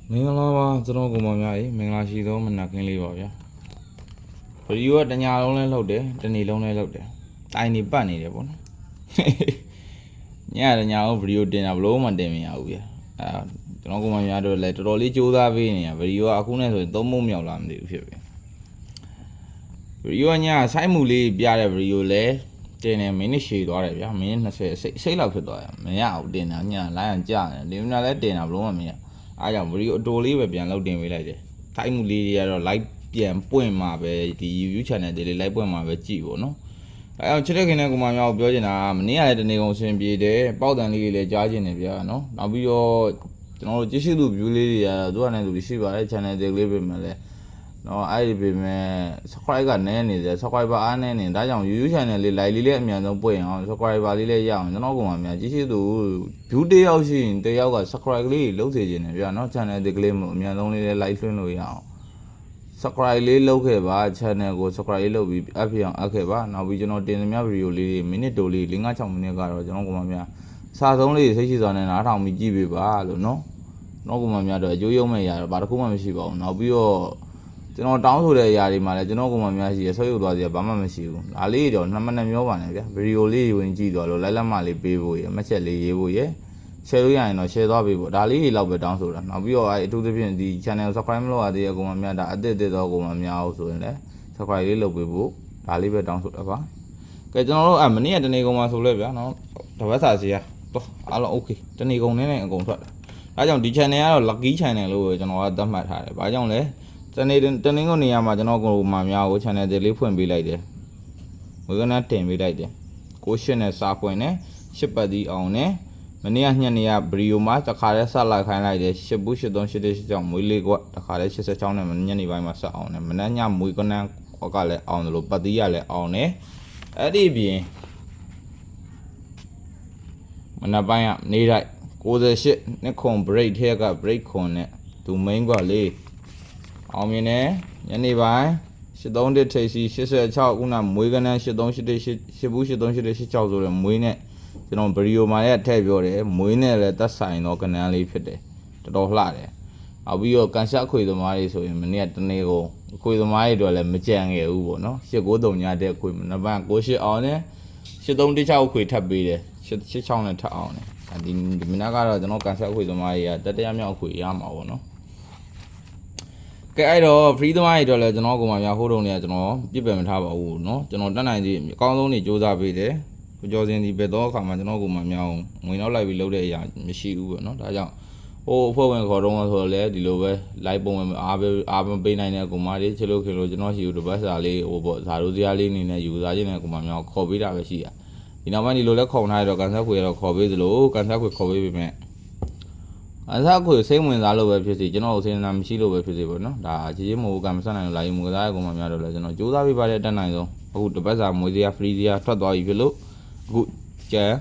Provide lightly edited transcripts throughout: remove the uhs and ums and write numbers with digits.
မင်္ဂလာပါကျွန်တော်ကိုမောင်များရေမင်္ဂလာရှိသောမနက်ခင်းလေးပါဗျာဗီဒီယိုကတညာလုံးလဲလှုပ်တယ်တနေ့လုံးလဲလှုပ်တယ်တိုင်နေပတ်နေတယ်ပေါ့နော်ညတညာလုံးဗီဒီယိုတင်တာဘလို့မှတင်မရဘူးဗျာကျွန်တော်ကိုမောင်များတို့လည်းတော်တော်လေးကြိုးစားပေးနေရဗီဒီယိုကအခုနဲ့ဆိုရင်3ပုံမြောက်လာမသိဘူးဖြစ်ပြီဗီဒီယိုကညဆိုင်းမှုလေးပြတဲ့ဗီဒီယိုလဲတင်နေမိနစ်ရှည်သွားတယ်ဗျာမိနစ်20စိတ်လောက်ဖြစ်သွားတယ်မရဘူးတင်တာညလိုင်းအောင်ကြာတယ်ဒီမနာလဲတင်တာဘလို့မှမရအားကြောင့်ဗီဒီယိုအတိုလေးပဲပြန်လုပ်တင်ပေးလိုက်တယ်ထိုက်မှုလေးတွေကတော့ live ပြန်ပွင့်မှာပဲဒီ YouTube channel တွေလေး live ပွင့်မှာပဲကြည့်ပေါ့နော်အဲအောင်ချစ်တဲ့ခင်တဲ့ကိုမများကိုပြောချင်တာမနေ့ကလည်းတနေ့ကုန်ဆင်ပြေတယ်ပေါက်တန်လေးတွေလည်းကြားချင်တယ်ဗျာနော်နောက်ပြီးတော့ကျွန်တော်တို့ကြည့်ရှုသူ view လေးတွေကတော့သူကလည်းသူရှိပါတယ် channel တွေလေးပဲမှာလဲနော်အဲ့ဒီပေမဲ့ subscribe ကနည်းနေတယ် subscriber အားနည်းနေဒါကြောင့် YouTube channel လေး live လေးလည်းအမြန်ဆုံးပွင့်အောင် subscriber လေးလည်းရအောင်ကျွန်တော်ကမှများကြည့်ရှုသူ view တစ်ယောက်ရှိရင်တစ်ယောက်က subscribe လေးလုပ်စေချင်တယ်ဗျာနော် channel ဒီကလေးမျိုးအမြန်ဆုံးလေးလည်း live လွှင့်လို့ရအောင် subscribe လေးလုပ်ခဲ့ပါ channel ကို subscribe လေးလုပ်ပြီးအပ်ဖြစ်အောင်အပ်ခဲ့ပါနောက်ပြီးကျွန်တော်တင်သမျှ video လေးတွေမိနစ်တိုလေး 5-6 မိနစ်ကတော့ကျွန်တော်ကမှများအစားဆုံးလေးစိတ်ရှိစွာနဲ့နားထောင်ပြီးကြည့်ပေးပါလို့နော်ကျွန်တော်ကမှများတော့အကျိုးရုံးမဲ့ရတော့ဘာတစ်ခုမှမရှိပါဘူးနောက်ပြီးတော့ကျွန်တော်တောင်းဆိုတဲ့အရာတွေမှာလည်းကျွန်တော်ကမှများရှိရဆွဲယူသွားစီဘာမှမရှိဘူးဒါလေးတော့2မိနစ်မျောပါနဲ့ဗျာဗီဒီယိုလေးဝင်ကြည့်သွားလို့လိုက်လက်မလေးပေးဖို့ရမှတ်ချက်လေးရေးဖို့ရ share လို့ရရင်တော့ share သွားပေးဖို့ဒါလေးတွေလောက်ပဲတောင်းဆိုတာနောက်ပြီးတော့အထူးသဖြင့်ဒီ channel subscribe မလုပ်ရသေးတဲ့ကောင်မများဒါအသစ်တော့ကောင်မများအောင်ဆိုရင်လည်း subscribe လေးလုပ်ပေးဖို့ဒါလေးပဲတောင်းဆိုတာပါကဲကျွန်တော်တို့မနေ့ကတနေ့ကောင်မှဆိုလဲဗျာနော်တပတ်စာစီတော့အားလုံး okay တနေ့ကောင်နဲ့အကုန်ထွက်ဒါကြောင့်ဒီ channel ကတော့ lucky channel လို့ကျွန်တော်ကသတ်မှတ်ထားတယ်ဘာကြောင့်လဲတနေ့ကုန်နေရာမှာကျွန်တော်ကိုမှများကို channel တွေလေးဖွင့်ပေးလိုက်တယ်ဝေကနာတင်ပေးလိုက်တယ်ကိုရှင်းနဲ့စာပွင့်နဲ့ရှစ်ပတ်ဒီအောင်နဲ့မနေ့ကညနေကဗီဒီယိုမှာတခါတည်းဆက်လိုက်ခိုင်းလိုက်တယ်ရှစ်ဘူး8386ကြောင့်မွေးလေးကတခါတည်း86နဲ့ညနေပိုင်းမှာဆက်အောင်နဲ့မနေ့ညမွေးကနန်းကလည်းအောင်တယ်လို့ပတ်တီးရလည်းအောင်တယ်အဲ့ဒီပြင်မနက်ပိုင်းကနေလိုက်68နှစ်ခွန် break ထဲက break ခွန်နဲ့သူ main ကလေးအောင်မြင်တယ်ညနေပိုင်း83ထိပ်စီ86ခုနမွေးကနန်း8388ဘူး8386ဆိုတဲ့မွေးနဲ့ကျွန်တော်ဗီဒီယိုမှာလည်းထည့်ပြောတယ်မွေးနဲ့လည်းသက်ဆိုင်တော့ကနန်းလေးဖြစ်တယ်တော်တော်လှတယ်နောက်ပြီးတော့ကန်ဆက်ခွေသမားတွေဆိုရင်မနေ့ကတနေ့ကိုခွေသမားတွေတော့လည်းမကြံခဲ့ဘူးပေါ့နော်893ညတဲ့ခွေမနက်ပိုင်း68အောင်နဲ့8316ခွေထပ်ပေးတယ်86နဲ့ထပ်အောင်တယ်ဒီမနက်ကတော့ကျွန်တော်ကန်ဆက်ခွေသမားတွေကတတရားမြောက်ခွေရမှာပေါ့နော်ကဲအဲ့တော့ free သမားတွေတော့လည်းကျွန်တော်ကမှများဟိုးတုံးတွေကကျွန်တော်ပြစ်ပယ်မထားပါဘူးเนาะကျွန်တော်တက်နိုင်သေးအကောင်းဆုံးနေစူးစမ်းပေးတယ်ကိုကျော်စင်ဒီဘယ်တော့အခါမှာကျွန်တော်ကမှများငွေနောက်လိုက်ပြီးလုပ်တဲ့အရာမရှိဘူးပေါ့เนาะဒါကြောင့်ဟိုအဖွဲ့ဝင်ခေါ်တော့ဆိုတော့လေဒီလိုပဲ live ပုံဝင်အားပေးနိုင်တဲ့ကောင်မလေးချစ်လို့ခင်လို့ကျွန်တော်ရှိဦးတပတ်စာလေးဟိုပေါ့ဇာတို့စရာလေးအနေနဲ့ယူစားခြင်းတဲ့ကောင်မများခေါ်ပေးတာပဲရှိတာဒီနောက်ပိုင်းဒီလိုလဲခေါ်ထားရတော့ကန်ဆက်ခွေတော့ခေါ်ပေးသလိုကန်ဆက်ခွေခေါ်ပေးပြီမဲ့အစားကိုစိတ်ဝင်စားလို့ပဲဖြစ်စီကျွန်တော်စိတ်နာမရှိလို့ပဲဖြစ်စီပေါ့နော်ဒါကြီးကြီးမို့ကမဆက်နိုင်လို့လာရင်မကစားရကောင်မများတော့လဲကျွန်တော်စူးစမ်းပေးပါတဲ့တက်နိုင်ဆုံးအခုတပတ်စာမွေးစရာ free စရာထွက်သွားပြီဖြစ်လို့အခုကျန်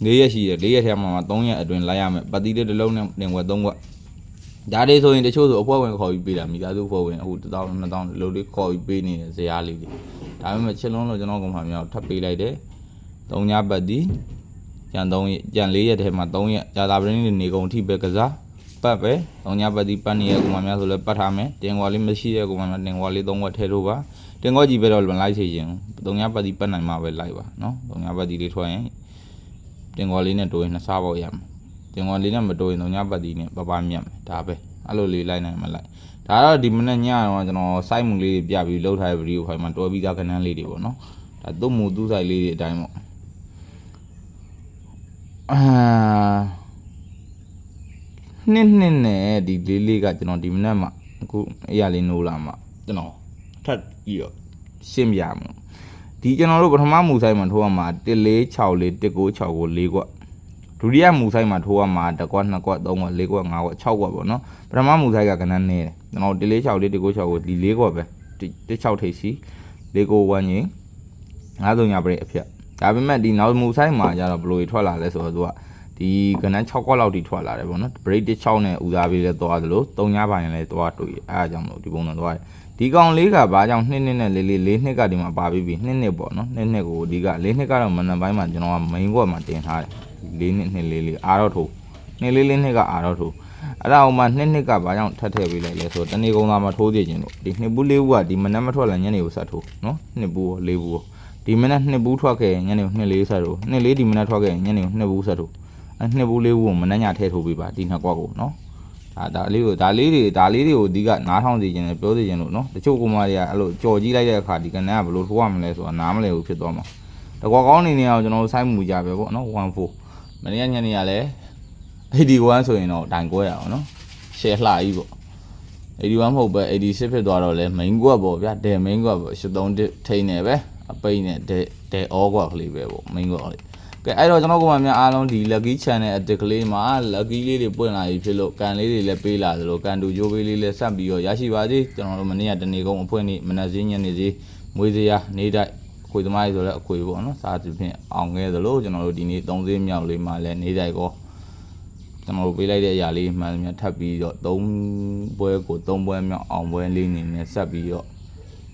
4ရက်ရှိတယ်4ရက်ထဲမှာ3ရက်အတွင်းလိုက်ရမယ်ပတ်တိလေးတစ်လုံးနဲ့တင်ဝက်3ခွက်ဒါတွေဆိုရင်တချို့ဆိုအဖွဲ့ဝင်ခေါ်ပြီးပေးတာမိသားစုအဖွဲ့ဝင်အခု1000 2000လို့လေးခေါ်ပြီးပေးနေတဲ့ဇရာလေးတွေဒါပေမဲ့ချစ်လုံးလို့ကျွန်တော်ကောင်မများထပ်ပေးလိုက်တယ်3ညပတ်တိကျန်4ရက်ထဲမှာ3ရက်ကြာတာပရင်းနေကုန်အထိပဲကစားပတ်ပဲ3ညပတ်တိပတ်နေရကောင်မများဆိုလဲပတ်ထားမယ်တင်ခွာလေးမရှိတဲ့ကောင်မများတင်ခွာလေး3ခွက်ထည့်လို့ပါတင်ခွက်ကြီးပဲတော့လိုက်ချင်ရင်3ညပတ်တိပတ်နိုင်မှာပဲလိုက်ပါနော်3ညပတ်တိလေးထွက်ရင်တင်ခွာလေးနဲ့တိုးရင်2စားပေါက်ရမယ်တင်ခွာလေးနဲ့မတိုးရင်3ညပတ်တိနဲ့ပပမြတ်မယ်ဒါပဲအဲ့လိုလေးလိုက်နိုင်မလိုက်ဒါတော့ဒီမနေ့ညတော့ကျွန်တော်စိုက်မှုလေးတွေပြပြီးလှုပ်ထားတဲ့ဗီဒီယိုဖိုင်မှာတွဲပြီးသားခဏန်းလေးတွေပေါ့နော်ဒါသူ့မူသူ့ဆိုင်လေးတွေအတိုင်းပေါ့နှစ်နဲ့ဒီလေးကကျွန်တော်ဒီမနက်မှာအခုအရာလေးနိုးလာမှာကျွန်တော်ထပ်ပြီးတော့ရှင်းပြမှာဒီကျွန်တော်တို့ပထမမူဆိုင်မှာထိုးရမှာ1464 1964 4ကွက်ဒုတိယမူဆိုင်မှာထိုးရမှာ1ကွက်2ကွက်3ကွက်4ကွက်5ကွက်6ကွက်ပေါ့နော်ပထမမူဆိုင်ကကနန်းနေတယ်ကျွန်တော်1464 1964ဒီ4ကွက်ပဲ16ထိပ်စီ4ကိုဝန်းကြီး53ညပရိအဖြစ်ဒါပေမဲ့ဒီနောက်မူဆိုင်မှာကျတော့ဘလို့ထွက်လာလဲဆိုတော့သူကဒီကနန်း6ကွက်လောက်ထိထွက်လာတယ်ပေါ့နော် break 6နဲ့ဦးစားပေးလဲသွားသလို3ညပိုင်းလဲသွားတွေ့အဲအကြောင်းလို့ဒီပုံစံသွားတယ်ဒီကောင်လေးကဘာကြောင့်2နှစ်နဲ့4နှစ်ကဒီမှာပါပြီးပြီ2နှစ်ပေါ့နော်2နှစ်ကိုဒီက4နှစ်ကတော့မနက်ပိုင်းမှာကျွန်တော်က main ကွက်မှာတင်ထားတယ်4နှစ်2 4အားတော့ထိုး2 4နှစ်ကအားတော့ထိုး အဲ့ဒါအောင်မှနှစ်ကဘာကြောင့်ထပ်ထည့်ပေးလိုက်လဲဆိုတော့တနေ့ကုန်သားမှာထိုးသေးခြင်းလို့ဒီနှစ်ဘူးလေးဘူးကဒီမနက်မထွက်လာညနေကိုဆက်ထိုးနော်နှစ်ဘူးရောလေးဘူးရောဒီမနက်နှစ်ဘူးထွက်ခဲ့ညနေကိုနှစ်လေးဆက်ထိုးနှစ်လေးဒီမနက်ထွက်ခဲ့ညနေကိုနှစ်ဘူးဆက်ထိုးအဲ့နှစ်ဘူးလေးဘူးကိုမနက်ညထည့်ထိုးပေးပါဒီနှစ်ကွက်ကိုနော်ဒါလေးတွေကိုအဓိကနားထောင်စီခြင်းနဲ့ပြောစီခြင်းလို့နော်တချို့ကောင်မတွေကအဲ့လိုကြော်ကြီးလိုက်တဲ့အခါဒီကနန်းကဘယ်လိုထိုးရမလဲဆိုတာနားမလည်ဘူးဖြစ်သွားမှာတကွက်ကောင်းနေနေအောင်ကျွန်တော်တို့စိုက်မှုကြပဲပေါ့နော်14မနေ့ညနေကလည်း81ဆိုရင်တော့တိုင်ကွဲရအောင်နော်ရှယ်လှကြီးပေါ့81မဟုတ်ပဲ86ဖြစ်သွားတော့လဲ main ကွက်ပေါ့ဗျာဒယ် main ကွက်ပေါ့83ထိန်းနေပဲအပိတ်နဲ့ဒယ် all ကွက်ကလေးပဲပေါ့ main ကွက်ကလေးကဲအဲ့တော့ကျွန်တော်ကမှများအားလုံးဒီ lucky channel အတစ်ကလေးမှာ lucky လေးတွေပွင့်လာပြီဖြစ်လို့ကန်လေးတွေလည်းပေးလာသလိုကန်တူကြိုးပေးလေးလည်းဆက်ပြီးတော့ရရှိပါသေးကျွန်တော်တို့မနေ့ကတနေ့ကုန်အဖွင့်နေ့မနက်စင်းညနေစည်းမွေးစရာနေတိုက်အခွေသမားကြီးဆိုလည်းအခွေပေါ့နော်စားသဖြင့်အောင်ခဲ့သလိုကျွန်တော်တို့ဒီနေ့3စင်းမြောက်လေးမှာလည်းနေတိုက်ကောကျွန်တော်တို့ပေးလိုက်တဲ့အရာလေးမှန်မှန်ထပ်ပြီးတော့3ပွဲကို3ပွဲမြောက်အောင်ပွဲလေးနေနဲ့ဆက်ပြီးတော့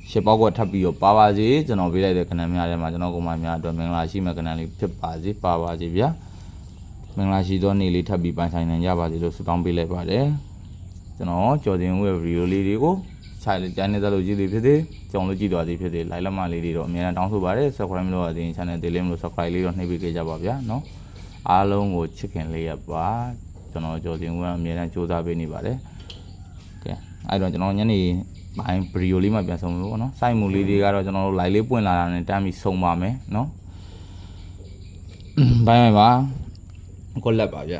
ရှစ်ပေါက်ကထပ်ပြီးတော့ပါပါစေကျွန်တော်ပေးလိုက်တဲ့ကဏ္ဍများထဲမှာကျွန်တော်ကမှများအတွက်မင်္ဂလာရှိမဲ့ကဏ္ဍလေးဖြစ်ပါစေပါပါစေဗျာမင်္ဂလာရှိသောနေ့လေးထပ်ပြီးပိုင်ဆိုင်နိုင်ကြပါစေလို့ဆုတောင်းပေးလိုက်ပါတယ်ကျွန်တော်ကြော်တင်ဝဲဗီဒီယိုလေးတွေကိုခြိုက်ကြနေသလိုကြည့်လေးဖြစ်သေးကြုံလို့ကြည့်တော်သည်ဖြစ်သေး like လက်မလေးတွေတော့အများနဲ့တောင်းဆိုပါတယ် subscribe မလုပ်ရသေးရင် channel သေးလေးမလို့ subscribe လေးတော့နှိပ်ပေးကြပါဗျာနော်အားလုံးကိုချစ်ခင်လေးရပါကျွန်တော်ကြော်တင်ဝဲအများနဲ့စူးစမ်းပေးနေပါတယ်ကဲအဲ့တော့ကျွန်တော်ညနေပိုင်းဗီဒီယိုလေးမှပြန်ဆုံးလို့ပေါ့နော်စိုက်မှုလေးတွေကတော့ကျွန်တော်တို့ live လေးပွင့်လာတာနဲ့တမ်းပြီးဆုံးပါမယ်နော်ဘိုင်ဘိုင်ပါကိုလက်ပါဗျ